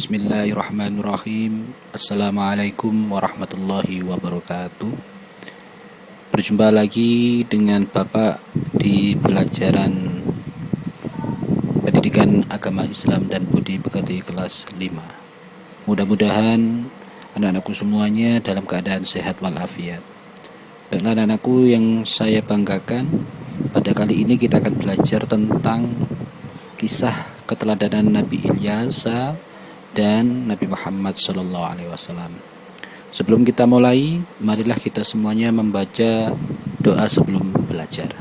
Bismillahirrahmanirrahim. Assalamualaikum warahmatullahi wabarakatuh. Berjumpa lagi dengan Bapak di pelajaran Pendidikan Agama Islam dan Budi Pekerti kelas 5. Mudah-mudahan anak-anakku semuanya dalam keadaan sehat walafiat. Baiklah anak-anakku yang saya banggakan, pada kali ini kita akan belajar tentang kisah keteladanan Nabi Ilyas dan Nabi Muhammad SAW. Sebelum kita mulai, marilah kita semuanya membaca doa sebelum belajar.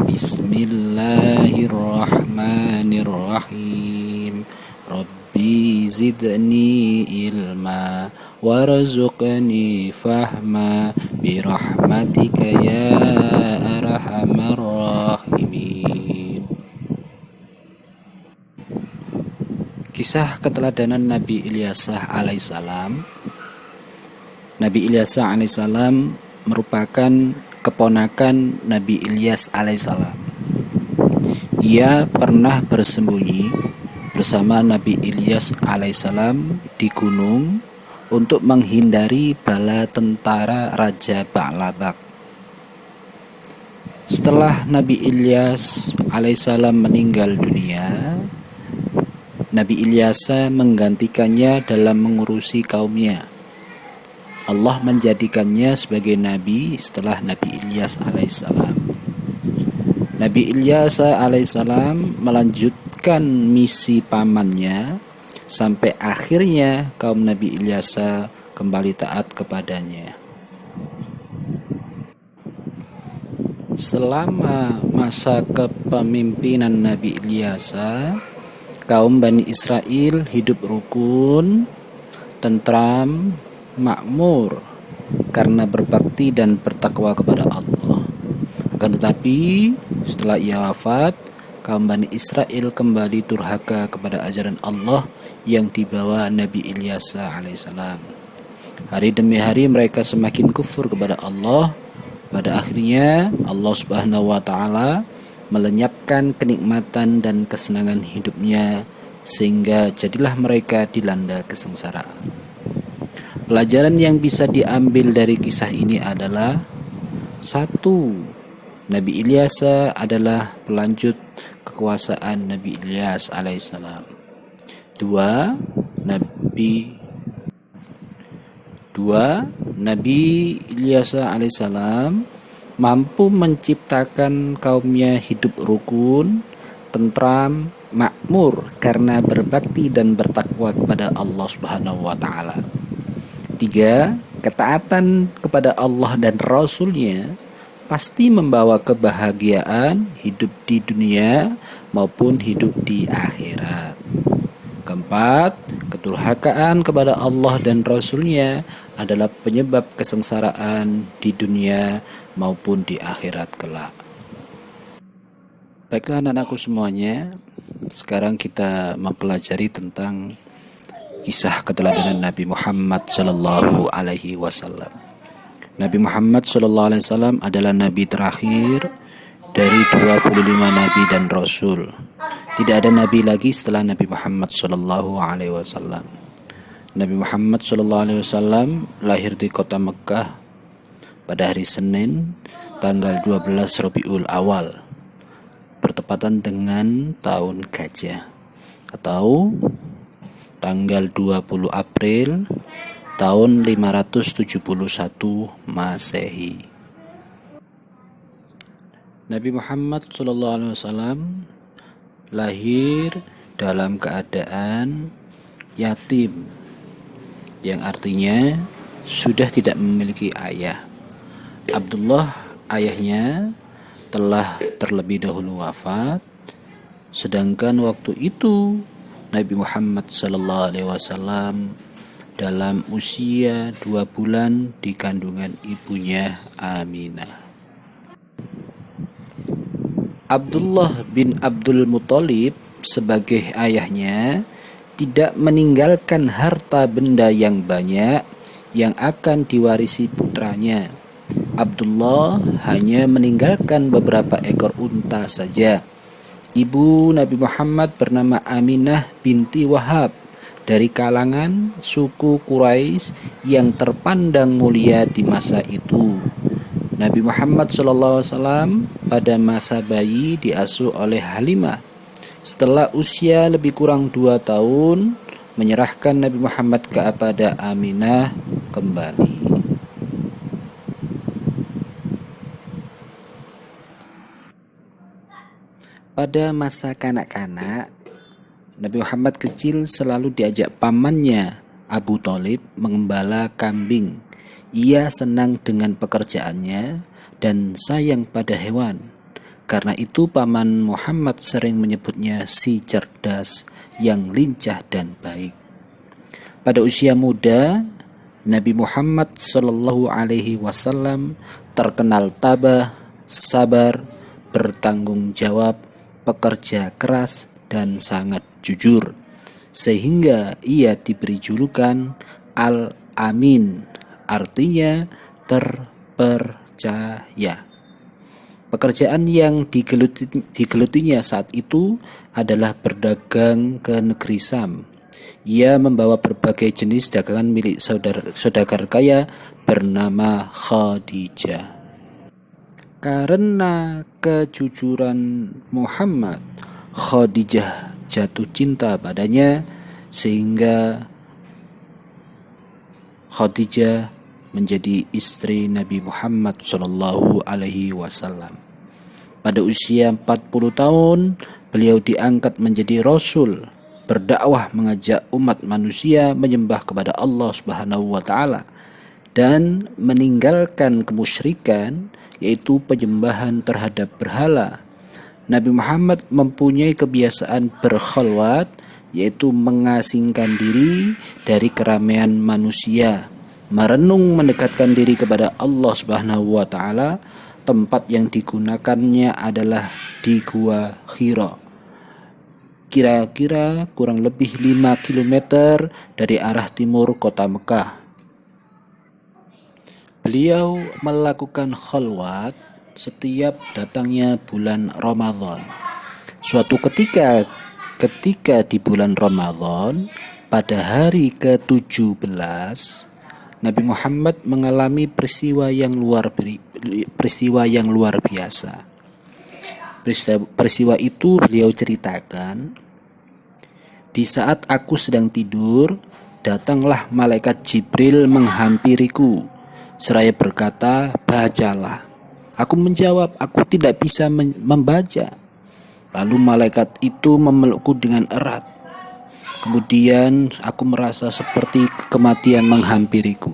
Bismillahirrahmanirrahim. Rabbi zidni ilma warzuqni fahma birahmatika ya arhamar rahimin. Kisah keteladanan Nabi Ilyas alaihissalam. Nabi Ilyas alaihissalam merupakan keponakan Nabi Ilyas alaihissalam. Ia pernah bersembunyi bersama Nabi Ilyas alaihissalam di gunung untuk menghindari bala tentara Raja Ba'labak. Setelah Nabi Ilyas alaihissalam meninggal dunia, Nabi Ilyas menggantikannya dalam mengurusi kaumnya. Allah menjadikannya sebagai nabi setelah Nabi Ilyas alaihissalam. Nabi Ilyas alaihissalam melanjutkan misi pamannya sampai akhirnya kaum Nabi Ilyas kembali taat kepadanya. Selama masa kepemimpinan Nabi Ilyas, kaum Bani Israel hidup rukun, tentram, makmur karena berbakti dan bertakwa kepada Allah. Akan tetapi setelah ia wafat, kaum Bani Israel kembali durhaka kepada ajaran Allah yang dibawa Nabi Ilyas alaihissalam. Hari demi hari mereka semakin kufur kepada Allah. Pada akhirnya Allah Subhanahu wa taala melenyapkan kenikmatan dan kesenangan hidupnya sehingga jadilah mereka dilanda kesengsaraan. Pelajaran yang bisa diambil dari kisah ini adalah: 1. Nabi Ilyas adalah pelanjut kekuasaan Nabi Ilyas alaihissalam. 2. Nabi Ilyas alaihissalam mampu menciptakan kaumnya hidup rukun, tentram, makmur karena berbakti dan bertakwa kepada Allah Subhanahu wa taala. 3. Ketaatan kepada Allah dan Rasul-Nya pasti membawa kebahagiaan hidup di dunia maupun hidup di akhirat. 4. Kedurhakaan kepada Allah dan Rasul-Nya adalah penyebab kesengsaraan di dunia maupun di akhirat kelak. Baiklah anak-anakku semuanya, sekarang kita mempelajari tentang kisah keteladanan Nabi Muhammad Sallallahu Alaihi Wasallam. Nabi Muhammad Sallallahu Alaihi Wasallam adalah nabi terakhir dari 25 nabi dan rasul. Tidak ada nabi lagi setelah Nabi Muhammad Sallallahu Alaihi Wasallam. Nabi Muhammad Sallallahu Alaihi Wasallam lahir di kota Mekah pada hari Senin, tanggal 12 Rabiul Awal, bertepatan dengan tahun Gajah, atau tanggal 20 April tahun 571 Masehi. Nabi Muhammad SAW lahir dalam keadaan yatim, yang artinya sudah tidak memiliki ayah. Abdullah, ayahnya, telah terlebih dahulu wafat, sedangkan waktu itu Nabi Muhammad SAW dalam usia 2 bulan di kandungan ibunya Aminah. Abdullah bin Abdul Muthalib sebagai ayahnya tidak meninggalkan harta benda yang banyak yang akan diwarisi putranya. Abdullah hanya meninggalkan beberapa ekor unta saja. Ibu Nabi Muhammad bernama Aminah binti Wahab dari kalangan suku Quraisy yang terpandang mulia di masa itu. Nabi Muhammad SAW pada masa bayi diasuh oleh Halimah. Setelah usia lebih kurang 2 tahun, menyerahkan Nabi Muhammad kepada Aminah kembali. Pada masa kanak-kanak, Nabi Muhammad kecil selalu diajak pamannya Abu Thalib mengembala kambing. Ia senang dengan pekerjaannya dan sayang pada hewan. Karena itu paman Muhammad sering menyebutnya si cerdas yang lincah dan baik. Pada usia muda, Nabi Muhammad SAW terkenal tabah, sabar, bertanggung jawab, pekerja keras, dan sangat jujur, sehingga ia diberi julukan Al-Amin, artinya terpercaya. Pekerjaan yang digelutinya saat itu adalah berdagang ke negeri Sam. Ia membawa berbagai jenis dagangan milik saudagar kaya bernama Khadijah. Karena kejujuran Muhammad, Khadijah jatuh cinta padanya sehingga Khadijah menjadi istri Nabi Muhammad SAW. Pada usia 40 tahun, beliau diangkat menjadi rasul, berdakwah mengajak umat manusia menyembah kepada Allah Subhanahu wa taala dan meninggalkan kemusyrikan, yaitu penyembahan terhadap berhala. Nabi Muhammad mempunyai kebiasaan berkhalwat, yaitu mengasingkan diri dari keramaian manusia, merenung mendekatkan diri kepada Allah Subhanahu wa taala. Tempat yang digunakannya adalah di Gua Hira, kira-kira kurang lebih 5 km dari arah timur kota Mekah. Beliau melakukan khalwat setiap datangnya bulan Ramadan. Suatu ketika di bulan Ramadan, pada hari ke-17, Nabi Muhammad mengalami peristiwa yang luar biasa. Peristiwa itu beliau ceritakan, di saat aku sedang tidur, datanglah malaikat Jibril menghampiriku seraya berkata, bacalah. Aku menjawab, aku tidak bisa membaca. Lalu malaikat itu memelukku dengan erat. Kemudian aku merasa seperti kematian menghampiriku.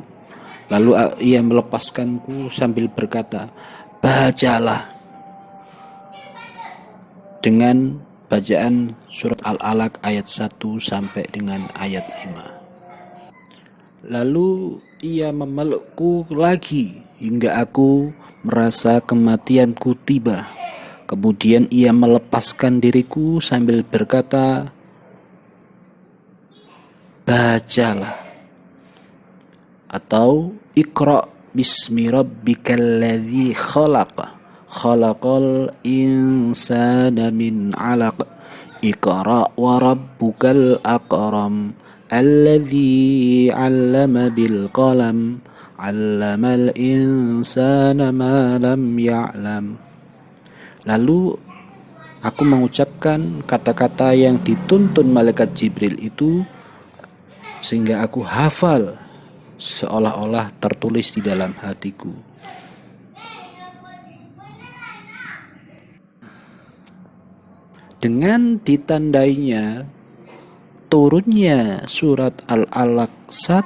Lalu ia melepaskanku sambil berkata, bacalah. Dengan bacaan surat Al-Alaq ayat 1 sampai dengan ayat 5. Lalu ia memelukku lagi hingga aku merasa kematianku tiba. Kemudian ia melepaskan diriku sambil berkata, bacalah. Atau Iqra bismi rabbikal ladzi khalaq, khalaqal insana min 'alaq, Iqra wa rabbukal akram, alladzi 'allama bil qalam, 'allamal insana ma lam ya'lam. Lalu aku mengucapkan kata-kata yang dituntun malaikat Jibril itu sehingga aku hafal seolah-olah tertulis di dalam hatiku. Dengan ditandainya turunnya surat Al-Alaq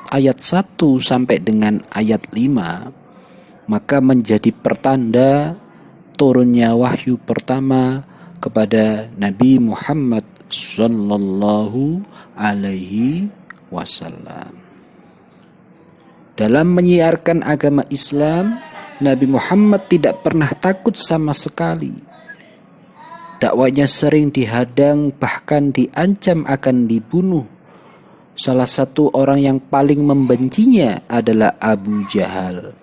ayat 1 sampai dengan ayat 5, maka menjadi pertanda turunnya wahyu pertama kepada Nabi Muhammad sallallahu alaihi wasallam. Dalam menyiarkan agama Islam, Nabi Muhammad tidak pernah takut sama sekali. Dakwanya sering dihadang, bahkan diancam akan dibunuh. Salah satu orang yang paling membencinya adalah Abu Jahal.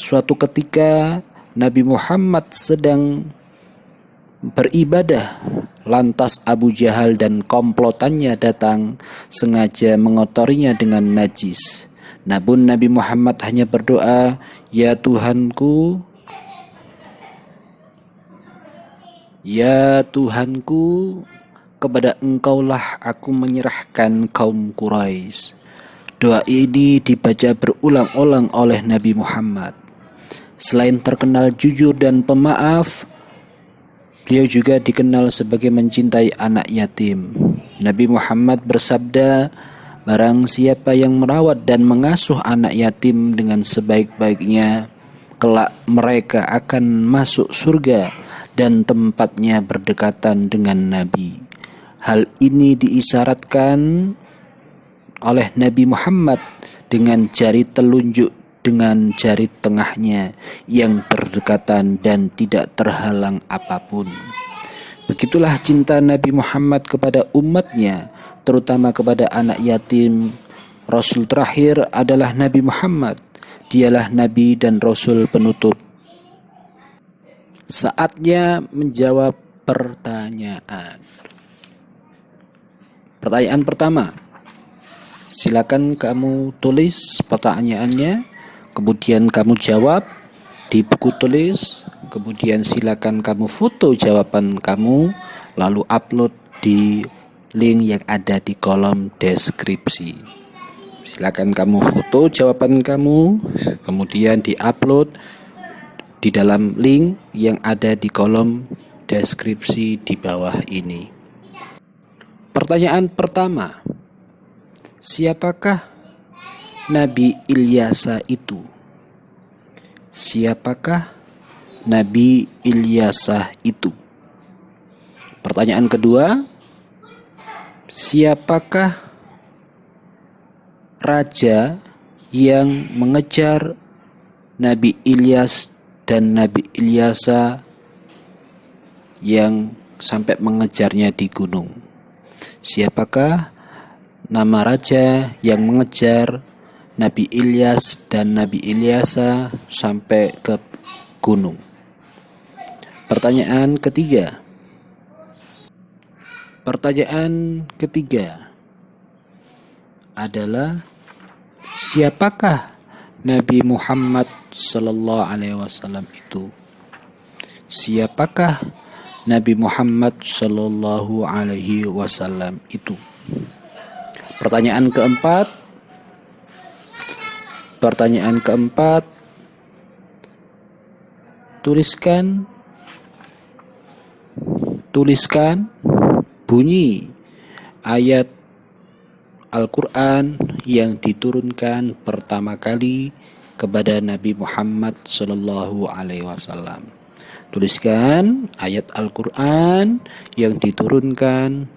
Suatu ketika Nabi Muhammad sedang beribadah, Lantas Abu Jahal dan komplotannya datang, sengaja mengotorinya dengan najis. Namun Nabi Muhammad hanya berdoa, "Ya Tuhanku, ya Tuhanku, kepada Engkaulah aku menyerahkan kaum Quraisy." Doa ini dibaca berulang-ulang oleh Nabi Muhammad. Selain terkenal jujur dan pemaaf, beliau juga dikenal sebagai mencintai anak yatim. Nabi Muhammad bersabda, "Barang siapa yang merawat dan mengasuh anak yatim dengan sebaik-baiknya, kelak mereka akan masuk surga dan tempatnya berdekatan dengan Nabi." Hal ini diisyaratkan oleh Nabi Muhammad dengan jari telunjuk dengan jari tengahnya yang berdekatan dan tidak terhalang apapun. Begitulah cinta Nabi Muhammad kepada umatnya, terutama kepada anak yatim. Rasul terakhir adalah Nabi Muhammad. Dialah Nabi dan Rasul penutup. Saatnya menjawab pertanyaan. Pertanyaan pertama. Silakan kamu tulis pertanyaannya, kemudian kamu jawab di buku tulis, kemudian silakan kamu foto jawaban kamu, lalu upload di link yang ada di kolom deskripsi. Silakan kamu foto jawaban kamu, kemudian diupload di dalam link yang ada di kolom deskripsi di bawah ini. Pertanyaan pertama. Siapakah Nabi Ilyasa itu? Siapakah Nabi Ilyasa itu? Pertanyaan kedua, siapakah raja yang mengejar Nabi Ilyas dan Nabi Ilyasa yang sampai mengejarnya di gunung? Siapakah nama raja yang mengejar Nabi Ilyas dan Nabi Ilyasa sampai ke gunung? Pertanyaan ketiga. Pertanyaan ketiga adalah siapakah Nabi Muhammad sallallahu alaihi wasallam itu? Siapakah Nabi Muhammad sallallahu alaihi wasallam itu? Pertanyaan keempat. Pertanyaan keempat. Tuliskan bunyi ayat Al-Quran yang diturunkan pertama kali kepada Nabi Muhammad sallallahu alaihi wasallam. Tuliskan ayat Al-Quran yang diturunkan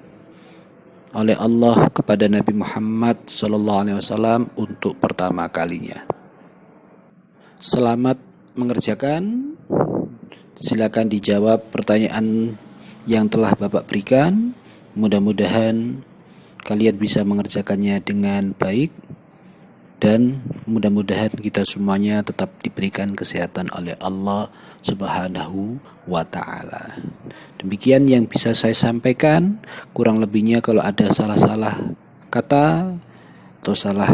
oleh Allah kepada Nabi Muhammad SAW untuk pertama kalinya. Selamat mengerjakan. Silakan dijawab pertanyaan yang telah Bapak berikan. Mudah-mudahan kalian bisa mengerjakannya dengan baik dan mudah-mudahan kita semuanya tetap diberikan kesehatan oleh Allah Subhanahu wa ta'ala. Demikian yang bisa saya sampaikan. Kurang lebihnya kalau ada salah-salah kata atau salah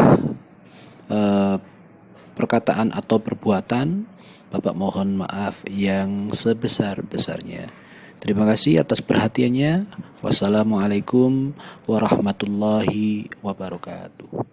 perkataan atau perbuatan, Bapak mohon maaf yang sebesar-besarnya. Terima kasih atas perhatiannya. Wassalamualaikum warahmatullahi wabarakatuh.